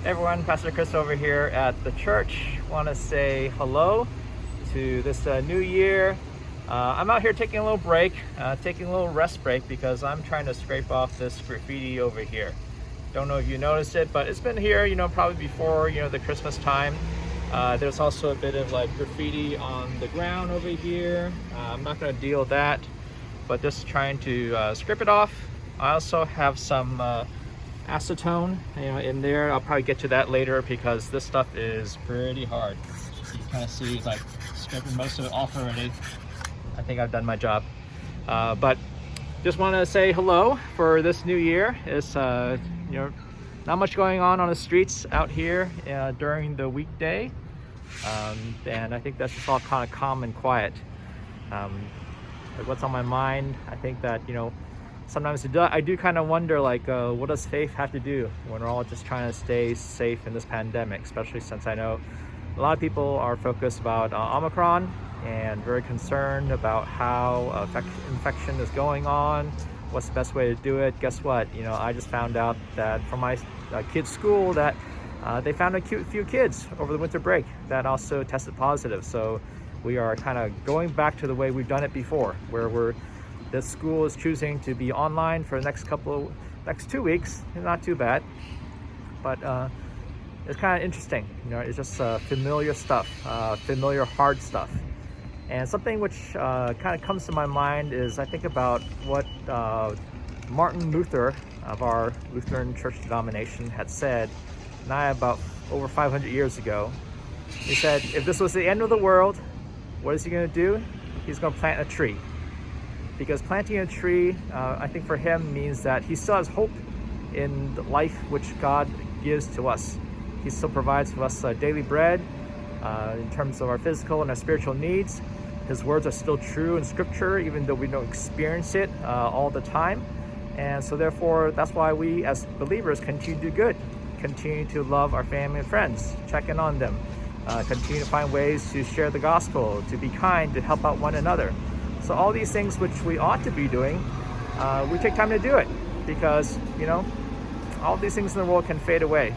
Hey everyone, Pastor Chris over here at the church. Want to say hello to this new year. I'm out here taking a little break, taking a little rest break because I'm trying to scrape off this graffiti over here. Don't know if you noticed it, but it's been here, probably before, the Christmas time. There's also a bit of like graffiti on the ground over here. I'm not going to deal with that, but just trying to scrape it off. I also have some acetone in there. I'll probably get to that later because this stuff is pretty hard. You can kind of see like scraping most of it off already. I think I've done my job, but just want to say hello for this new year. It's not much going on the streets out here during the weekday, and I think that's just all kind of calm and quiet. Like what's on my mind, I think that sometimes I do kind of wonder, like, what does faith have to do when we're all just trying to stay safe in this pandemic, especially since I know a lot of people are focused about Omicron and very concerned about how infection is going on, what's the best way to do it. Guess what? I just found out that from my kids' school that they found a few kids over the winter break that also tested positive. So we are kind of going back to the way we've done it before, where this school is choosing to be online for the next 2 weeks. Not too bad, but it's kind of interesting. It's just familiar stuff, familiar hard stuff. And something which kind of comes to my mind is I think about what Martin Luther of our Lutheran church denomination had said, about over 500 years ago. He said, if this was the end of the world, what is he going to do? He's going to plant a tree. Because planting a tree, I think for him means that he still has hope in the life which God gives to us. He still provides for us daily bread in terms of our physical and our spiritual needs. His words are still true in Scripture, even though we don't experience it all the time. And so therefore, that's why we as believers continue to do good, continue to love our family and friends, check in on them, continue to find ways to share the gospel, to be kind, to help out one another. So all these things which we ought to be doing, we take time to do it because, all these things in the world can fade away.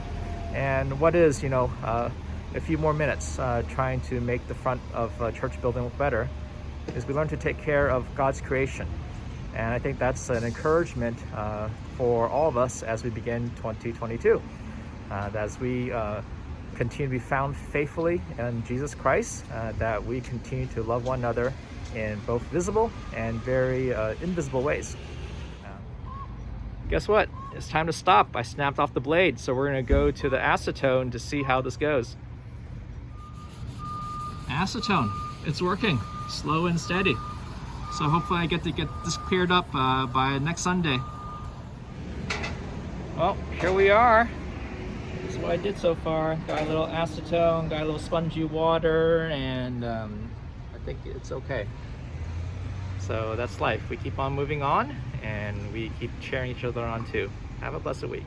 And what is, a few more minutes trying to make the front of a church building look better is we learn to take care of God's creation. And I think that's an encouragement for all of us as we begin 2022. As we continue to be found faithfully in Jesus Christ, that we continue to love one another in both visible and very invisible ways. Guess what? It's time to stop. I snapped off the blade, so we're going to go to the acetone to see how this goes. Acetone, it's working, slow and steady. So hopefully I get this cleared up by next Sunday. Well, here we are. This is what I did so far. Got a little acetone, got a little spongy water, and I think it's okay. So that's life. We keep on moving on, and we keep cheering each other on too. Have a blessed week.